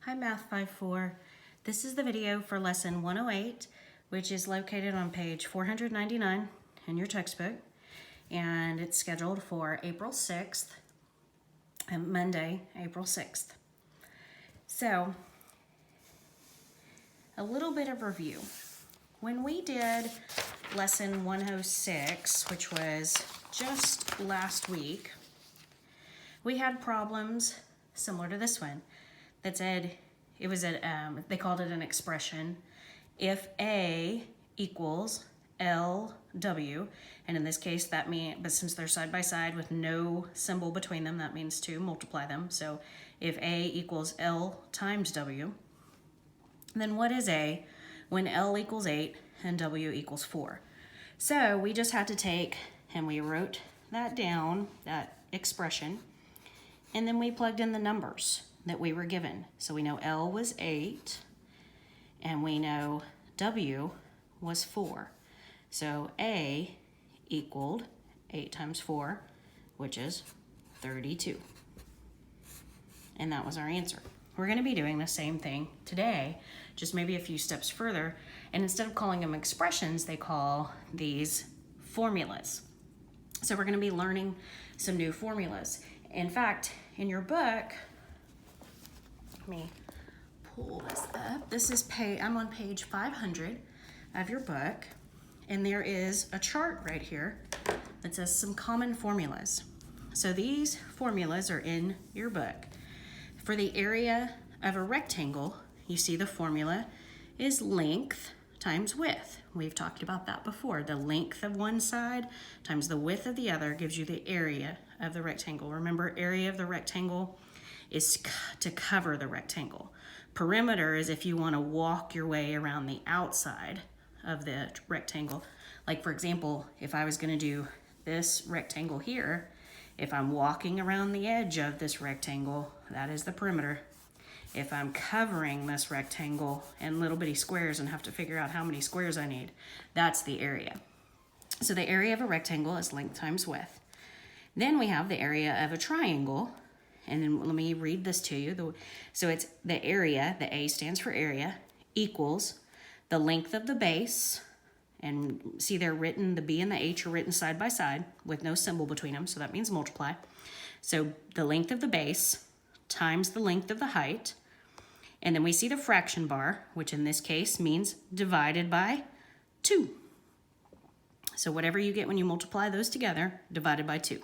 Hi Math 5-4. This is the video for lesson 108, which is located on page 499 in your textbook, and it's scheduled for April 6th, Monday, April 6th. So, a little bit of review. When we did lesson 106, which was just last week, we had problems similar to this one that said it was they called it an expression. If A equals LW, and in this case that means, but since they're side by side with no symbol between them, that means to multiply them. So if A equals L times W, then what is A when L equals 8 and W equals 4? So we just had to take and we wrote that down, that expression, and then we plugged in the numbers that we were given. So we know L was 8, and we know W was 4. So A equaled 8 times 4, which is 32. And that was our answer. We're going to be doing the same thing today, just maybe a few steps further. And instead of calling them expressions, they call these formulas. So we're going to be learning some new formulas. In fact, in your book, let me pull this up. This is I'm on page 500 of your book, and there is a chart right here that says some common formulas. So these formulas are in your book. For the area of a rectangle, you see the formula is length times width. We've talked about that before. The length of one side times the width of the other gives you the area of the rectangle. Remember, area of the rectangle is to cover the rectangle. Perimeter is if you want to walk your way around the outside of the rectangle. Like for example, if I was going to do this rectangle here, if I'm walking around the edge of this rectangle, that is the perimeter. If I'm covering this rectangle in little bitty squares and have to figure out how many squares I need, that's the area. So the area of a rectangle is length times width. Then we have the area of a triangle, and then let me read this to you. So it's the area, the A stands for area, equals the length of the base, and see they're written, the B and the H are written side by side with no symbol between them, so that means multiply. So the length of the base times the length of the height, and then we see the fraction bar, which in this case means divided by 2. So whatever you get when you multiply those together, divided by 2.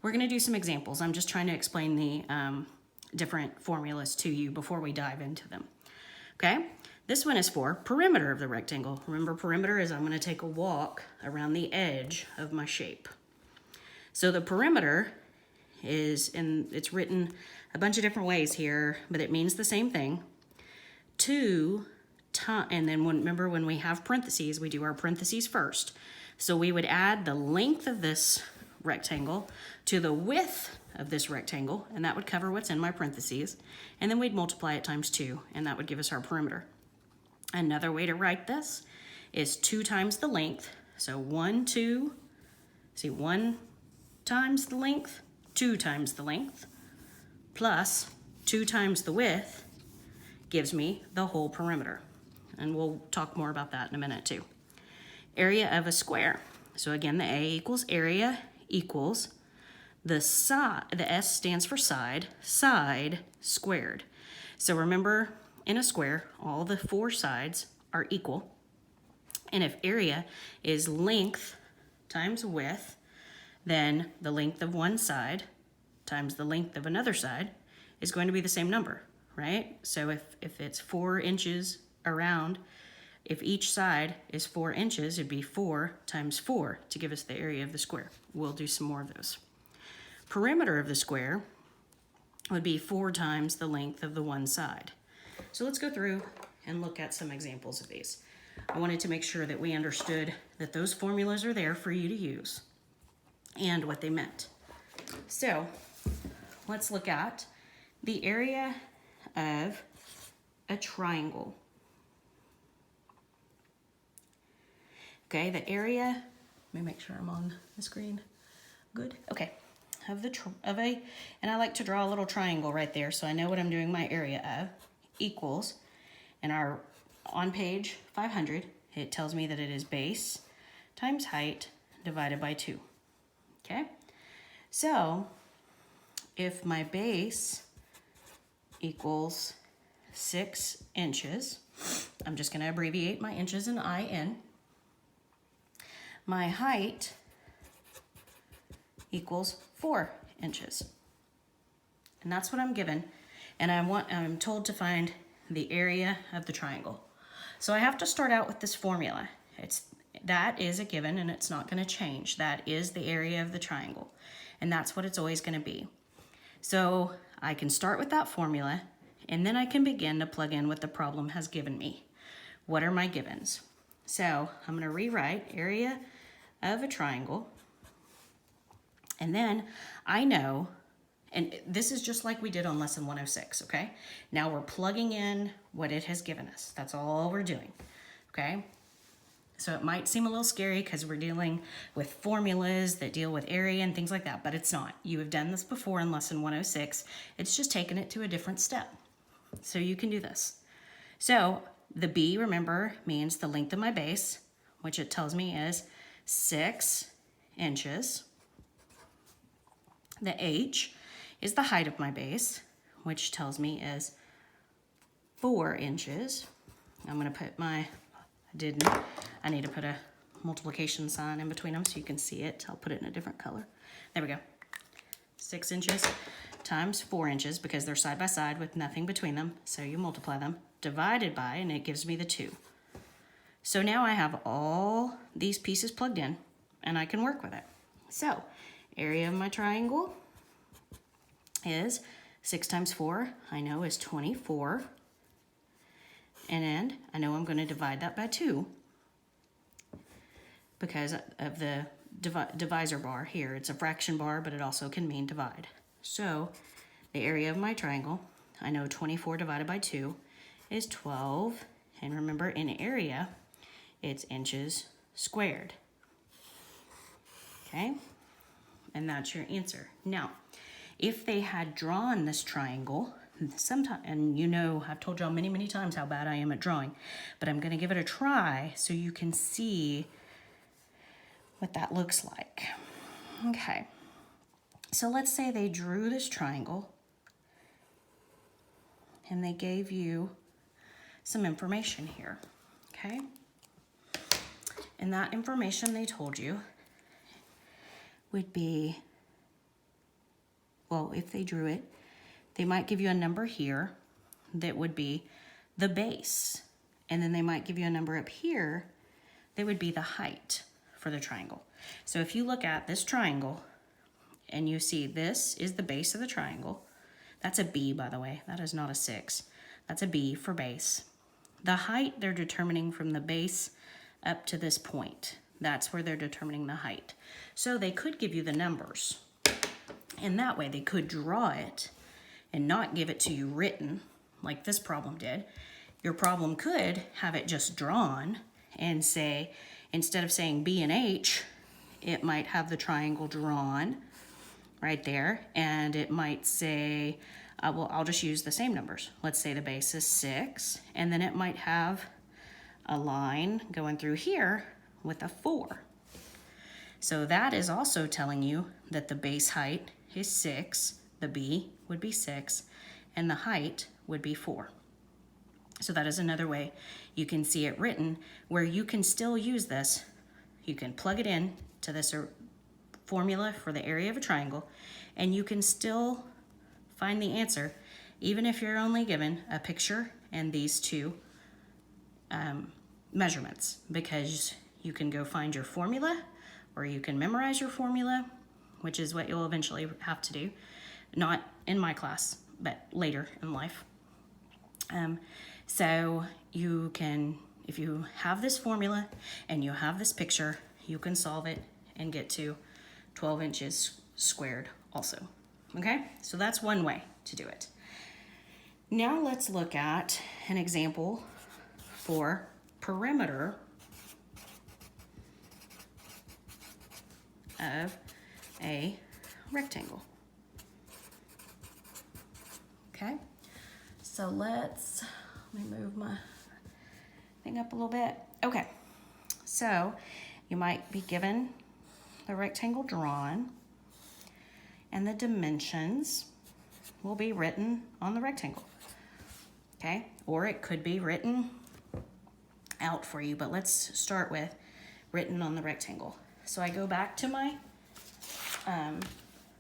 We're going to do some examples. I'm just trying to explain the different formulas to you before we dive into them. Okay, this one is for perimeter of the rectangle. Remember, perimeter is I'm going to take a walk around the edge of my shape. So the perimeter is, and it's written a bunch of different ways here, but it means the same thing. 2 times, and then remember when we have parentheses, we do our parentheses first. So we would add the length of this rectangle to the width of this rectangle, and that would cover what's in my parentheses, and then we'd multiply it times 2, and that would give us our perimeter. Another way to write this is 2 times the length, so 1 times the length, 2 times the length, plus 2 times the width gives me the whole perimeter, and we'll talk more about that in a minute too. Area of a square, so again the A equals area equals the side, the S stands for side, side squared. So remember, in a square, all the 4 sides are equal. And if area is length times width, then the length of one side times the length of another side is going to be the same number, right? So if it's 4 inches around, if each side is 4 inches, it'd be 4 times 4 to give us the area of the square. We'll do some more of those. Perimeter of the square would be 4 times the length of the one side. So let's go through and look at some examples of these. I wanted to make sure that we understood that those formulas are there for you to use and what they meant. So let's look at the area of a triangle. Okay, the area, let me make sure I'm on the screen. Good, okay. And I like to draw a little triangle right there so I know what I'm doing my area of, equals, on page 500, it tells me that it is base times height divided by 2. Okay? So, if my base equals 6 inches, I'm just going to abbreviate my inches in IN. My height equals 4 inches. And that's what I'm given. And I'm told to find the area of the triangle. So I have to start out with this formula. That is a given and it's not going to change. That is the area of the triangle. And that's what it's always going to be. So I can start with that formula and then I can begin to plug in what the problem has given me. What are my givens? So I'm going to rewrite area of a triangle. And then I know, and this is just like we did on lesson 106, okay? Now we're plugging in what it has given us. That's all we're doing, okay? So it might seem a little scary because we're dealing with formulas that deal with area and things like that, but it's not. You have done this before in lesson 106. It's just taken it to a different step. So you can do this. So the B, remember, means the length of my base, which it tells me is 6 inches. The H is the height of my base, which tells me is 4 inches. I'm going to put I need to put a multiplication sign in between them so you can see it. I'll put it in a different color. There we go. 6 inches times 4 inches because they're side by side with nothing between them. So you multiply them, divided by, and it gives me the 2. So now I have all these pieces plugged in and I can work with it. So area of my triangle is 6 times 4, I know is 24. And I know I'm going to divide that by 2 because of the divisor bar here. It's a fraction bar, but it also can mean divide. So the area of my triangle, I know 24 divided by 2 is 12. And remember, in area, it's inches squared. Okay? And that's your answer. Now, if they had drawn this triangle, and you know, I've told y'all many, many times how bad I am at drawing, but I'm going to give it a try so you can see what that looks like. Okay, so let's say they drew this triangle and they gave you some information here, okay? And that information they told you would be, well, if they drew it, they might give you a number here that would be the base. And then they might give you a number up here that would be the height for the triangle. So if you look at this triangle and you see this is the base of the triangle, that's a B, by the way, that is not a 6. That's a B for base. The height they're determining from the base up to this point. That's where they're determining the height. So they could give you the numbers. And that way they could draw it and not give it to you written like this problem did. Your problem could have it just drawn and say, instead of saying B and H, it might have the triangle drawn right there. And it might say, well, I'll just use the same numbers. Let's say the base is 6. And then it might have a line going through here with a 4. So that is also telling you that the base height is 6. The B would be 6, and the height would be 4. So that is another way you can see it written where you can still use this. You can plug it in to this formula for the area of a triangle, and you can still find the answer even if you're only given a picture and these two measurements, because you can go find your formula or you can memorize your formula, which is what you'll eventually have to do. Not in my class, but later in life. So you can, if you have this formula and you have this picture, you can solve it and get to 12 inches squared also. Okay, so that's one way to do it. Now let's look at an example for perimeter of a rectangle. Okay, So let me move my thing up a little bit. Okay, so you might be given the rectangle drawn and the dimensions will be written on the rectangle, okay? Or it could be written out for you, but let's start with written on the rectangle. So I go back to my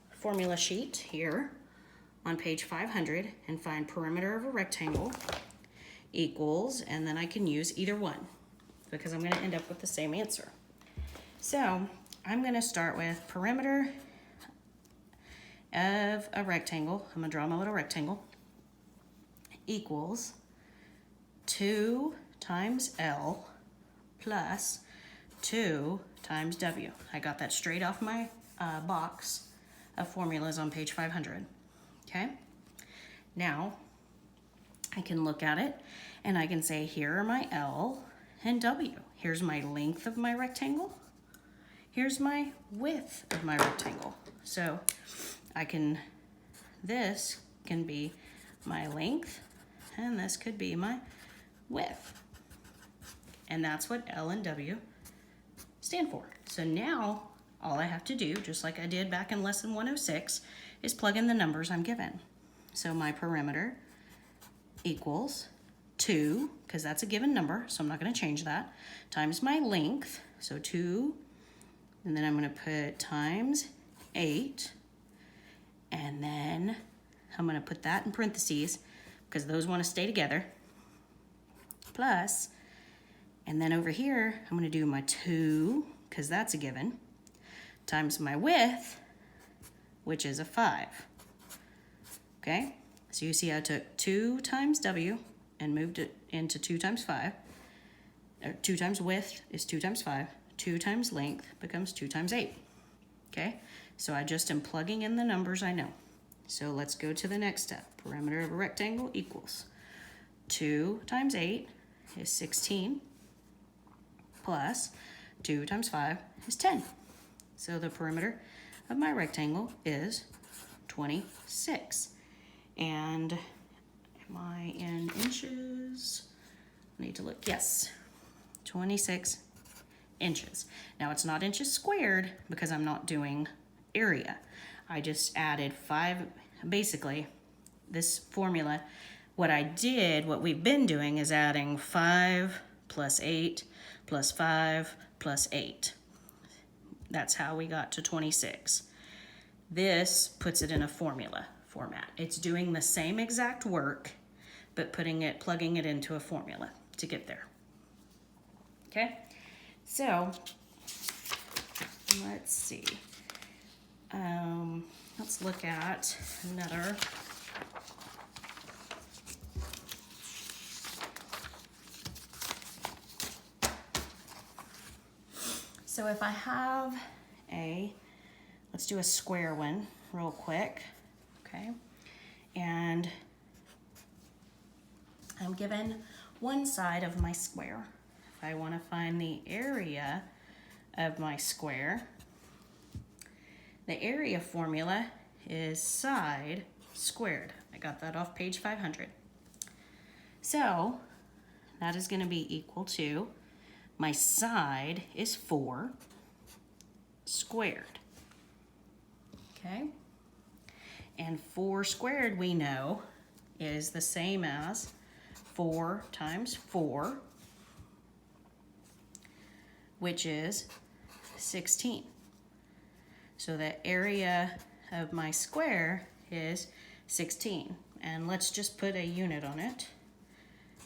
formula sheet here on page 500 and find perimeter of a rectangle equals, and then I can use either one because I'm going to end up with the same answer. So I'm going to start with perimeter of a rectangle. I'm going to draw my little rectangle equals 2 times L plus 2 times W. I got that straight off my box of formulas on page 500. Okay, now I can look at it and I can say here are my L and W. Here's my length of my rectangle. Here's my width of my rectangle. So this can be my length and this could be my width. And that's what L and W stand for. So now all I have to do, just like I did back in lesson 106, is plug in the numbers I'm given. So my perimeter equals 2, because that's a given number, so I'm not going to change that, times my length, so 2, and then I'm going to put times 8, and then I'm going to put that in parentheses because those want to stay together, plus, and then over here I'm going to do my 2, because that's a given, times my width, which is a 5. Okay, so you see I took 2 times W and moved it into 2 times 5. Or 2 times width is 2 times 5. 2 times length becomes 2 times 8. Okay, so I just am plugging in the numbers I know. So let's go to the next step. Perimeter of a rectangle equals 2 times 8 is 16 plus 2 times 5 is 10. So the perimeter of my rectangle is 26. And am I in inches? I need to look. Yes, 26 inches. Now it's not inches squared because I'm not doing area. I just added 5. Basically, this formula, what we've been doing is adding 5 plus 8 plus 5 plus 8. That's how we got to 26. This puts it in a formula format. It's doing the same exact work, but plugging it into a formula to get there. Okay, so let's see. Let's look at another. So if I have let's do a square one real quick, okay? And I'm given one side of my square. If I want to find the area of my square, the area formula is side squared. I got that off page 500. So that is going to be equal to, my side is 4 squared. Okay? And 4 squared, we know, is the same as 4 times 4, which is 16. So the area of my square is 16. And let's just put a unit on it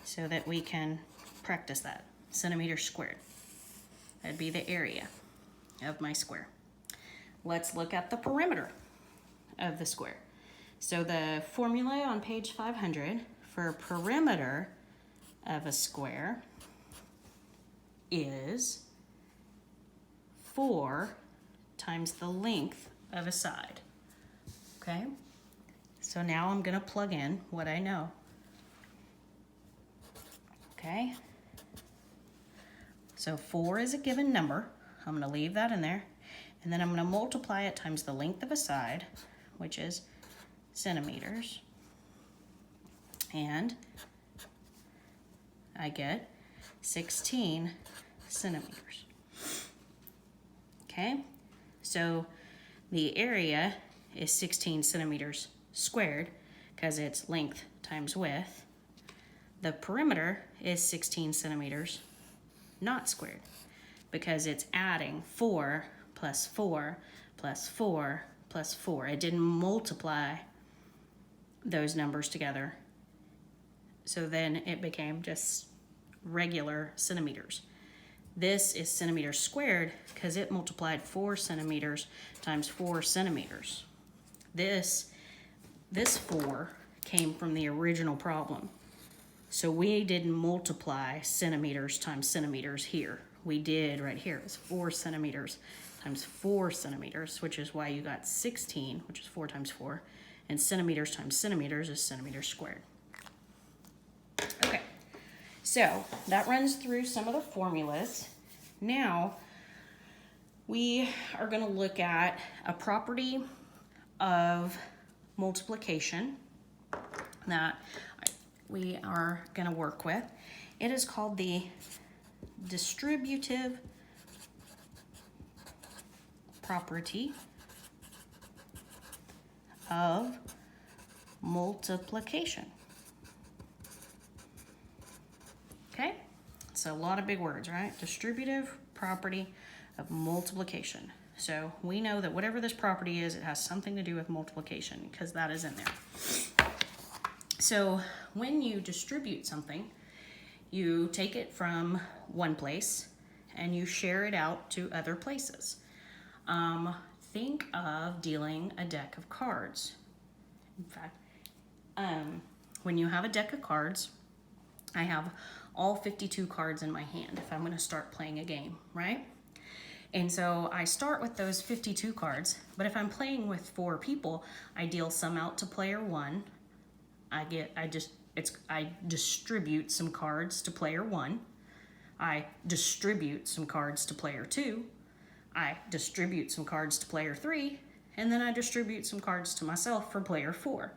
so that we can practice that. Centimeters squared. That'd be the area of my square. Let's look at the perimeter of the square. So the formula on page 500 for perimeter of a square is 4 times the length of a side. Okay? So now I'm going to plug in what I know. Okay? So 4 is a given number. I'm going to leave that in there. And then I'm going to multiply it times the length of a side, which is centimeters. And I get 16 centimeters. Okay, so the area is 16 centimeters squared because it's length times width. The perimeter is 16 centimeters not squared because it's adding 4 plus 4 plus 4 plus 4. It didn't multiply those numbers together. So then it became just regular centimeters. This is centimeters squared because it multiplied 4 centimeters times 4 centimeters. This 4 came from the original problem. So we didn't multiply centimeters times centimeters here. We did right here. It's 4 centimeters times 4 centimeters, which is why you got 16, which is 4 times 4. And centimeters times centimeters is centimeters squared. Okay. So that runs through some of the formulas. Now we are going to look at a property of multiplication that we are going to work with. It is called the distributive property of multiplication. Okay, so a lot of big words, right? Distributive property of multiplication. So we know that whatever this property is, it has something to do with multiplication because that is in there. So when you distribute something, you take it from one place and you share it out to other places. Think of dealing a deck of cards. In fact, when you have a deck of cards, I have all 52 cards in my hand if I'm going to start playing a game, right? And so I start with those 52 cards, but if I'm playing with 4 people, I deal some out to player 1. I distribute some cards to player 1. I distribute some cards to player 2. I distribute some cards to player 3, and then I distribute some cards to myself for player 4.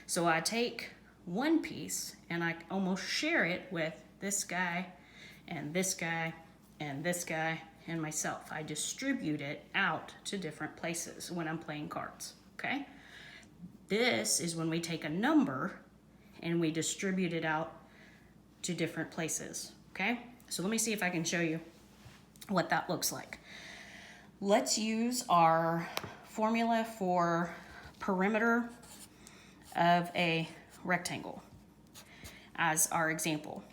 So I take one piece and I almost share it with this guy and this guy and this guy and myself. I distribute it out to different places when I'm playing cards, okay? This is when we take a number and we distribute it out to different places, okay? So let me see if I can show you what that looks like. Let's use our formula for perimeter of a rectangle as our example.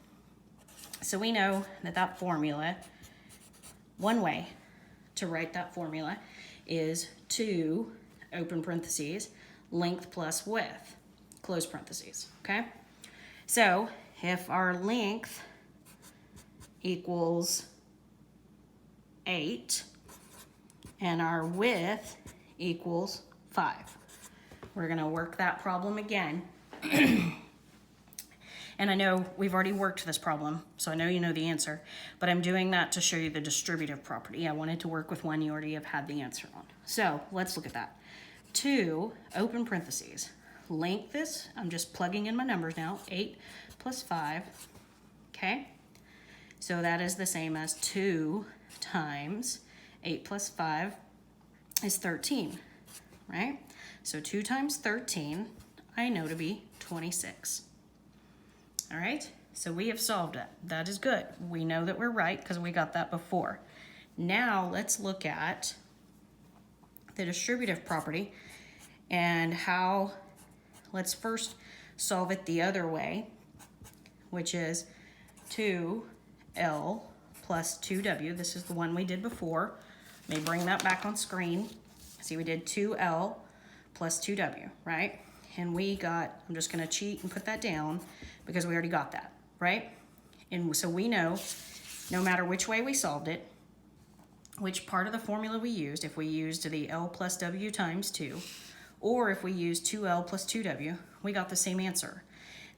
So we know that formula, one way to write that formula is 2, open parentheses, length plus width, close parentheses, okay? So if our length equals 8 and our width equals 5, we're gonna work that problem again. And I know we've already worked this problem, so I know you know the answer, but I'm doing that to show you the distributive property. I wanted to work with one you already have had the answer on. So let's look at that. 2, open parentheses, length is, I'm just plugging in my numbers now, 8 plus 5, okay? So that is the same as 2 times 8 plus 5 is 13, right? So 2 times 13, I know to be 26. All right, so we have solved it. That is good. We know that we're right because we got that before. Now let's look at the distributive property and how, let's first solve it the other way, which is 2L plus 2W. This is the one we did before. Let me bring that back on screen. See, we did 2L plus 2W, right? And we got, I'm just gonna cheat and put that down because we already got that, right? And so we know, no matter which way we solved it, which part of the formula we used, if we used the L plus W times 2, or if we used 2L plus 2W, we got the same answer.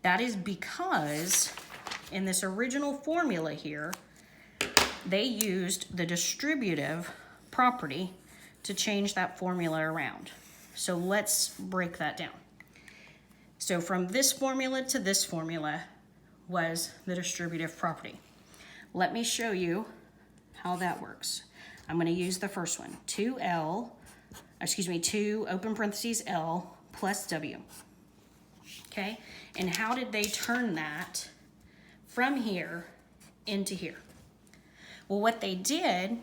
That is because in this original formula here, they used the distributive property to change that formula around. So let's break that down. So from this formula to this formula was the distributive property. Let me show you how that works. I'm going to use the first one, 2 open parentheses L plus W. Okay, and how did they turn that from here into here? Well, what they did,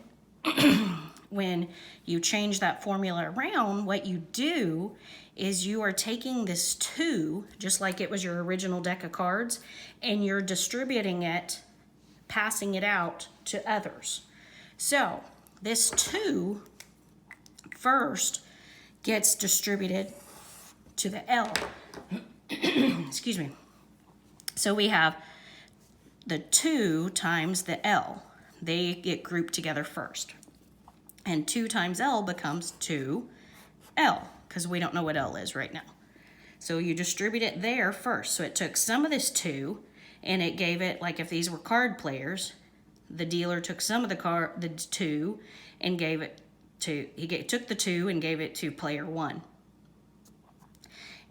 when you change that formula around, what you do is you are taking this 2, just like it was your original deck of cards, and you're distributing it, passing it out to others. So this 2 first gets distributed to the L. Excuse me. So we have the 2 times the L. They get grouped together first. And 2 times L becomes 2L, because we don't know what L is right now. So you distribute it there first. So it took some of this 2, and it gave it, like if these were card players, the dealer took some of the 2 and gave it to, took the 2 and gave it to player 1.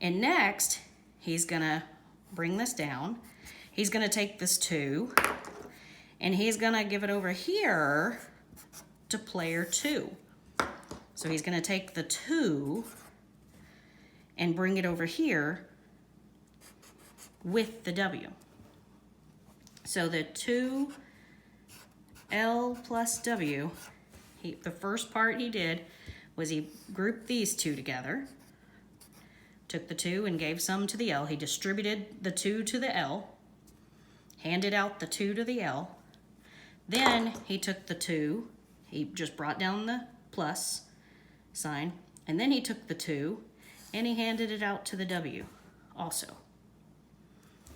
And next, he's gonna bring this down. He's gonna take this 2, and he's gonna give it over here to player 2. So he's gonna take the 2 and bring it over here with the W. So the 2L plus W, the first part he did was he grouped these 2 together, took the 2 and gave some to the L. He distributed the 2 to the L, handed out the 2 to the L. Then he took the 2, he just brought down the plus sign, and then he took the 2 and he handed it out to the W also.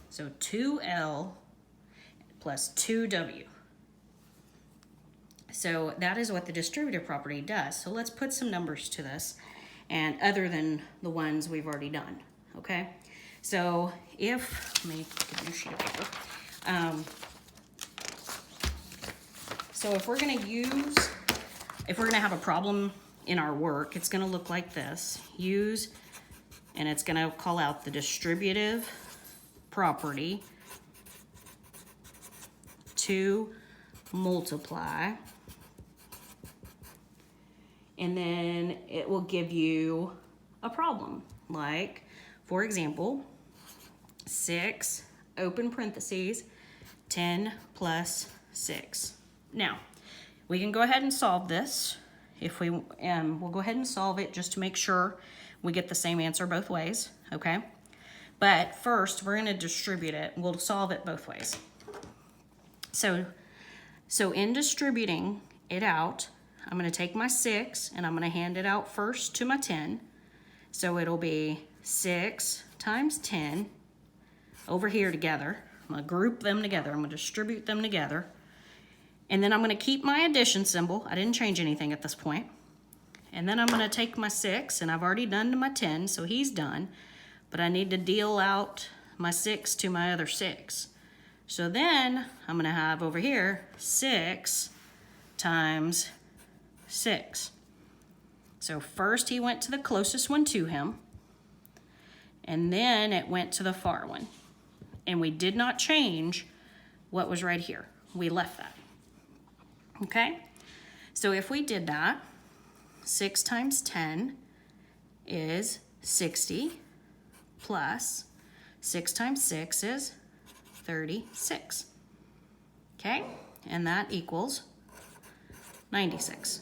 So 2L plus 2W. So that is what the distributive property does. So let's put some numbers to this, and other than the ones we've already done, okay? So if, let me get a new sheet of paper. So if we're gonna have a problem in our work, it's gonna look like this. And it's gonna call out the distributive property to multiply. And then it will give you a problem. Like, for example, 6, open parentheses, 10 plus 6. Now, we can go ahead and solve this. If we'll go ahead and solve it just to make sure we get the same answer both ways, okay? But first, we're gonna distribute it. We'll solve it both ways. So in distributing it out, I'm gonna take my 6 and I'm gonna hand it out first to my 10. So it'll be 6 times 10 over here together. I'm gonna group them together. I'm gonna distribute them together. And then I'm gonna keep my addition symbol. I didn't change anything at this point. And then I'm gonna take my 6, and I've already done to my 10, so he's done. But I need to deal out my 6 to my other 6. So then I'm gonna have over here 6 times 6. So first he went to the closest one to him, and then it went to the far one. And we did not change what was right here. We left that. Okay? So if we did that, 6 times 10 is 60, plus 6 times 6 is 36. Okay? And that equals 96.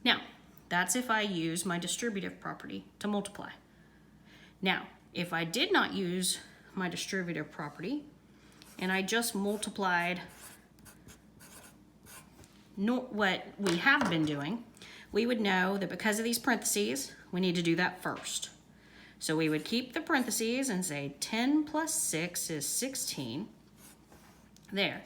Now, that's if I use my distributive property to multiply. Now, if I did not use my distributive property and I just multiplied what we have been doing, we would know that because of these parentheses, we need to do that first. So we would keep the parentheses and say 10 plus 6 is 16. There.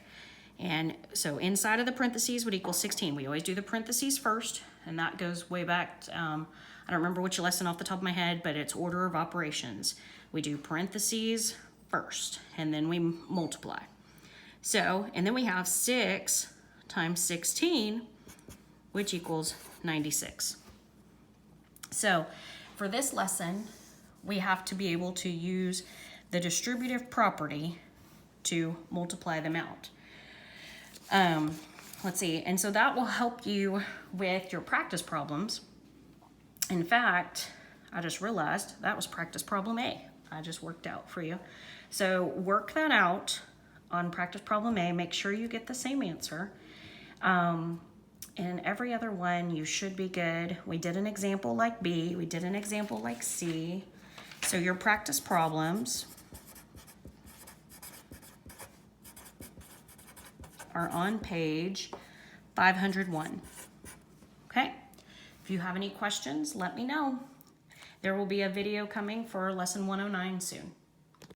And so inside of the parentheses would equal 16. We always do the parentheses first, and that goes way back. I don't remember which lesson off the top of my head, but it's order of operations. We do parentheses first, and then we multiply. So, and then we have 6 times 16, which equals 96. So for this lesson, we have to be able to use the distributive property to multiply them out. Let's see, and so that will help you with your practice problems. In fact, I just realized that was practice problem A. I just worked out for you. So work that out on practice problem A. Make sure you get the same answer. And every other one, you should be good. We did an example like B. We did an example like C. So your practice problems are on page 501. Okay? If you have any questions, let me know. There will be a video coming for lesson 109 soon.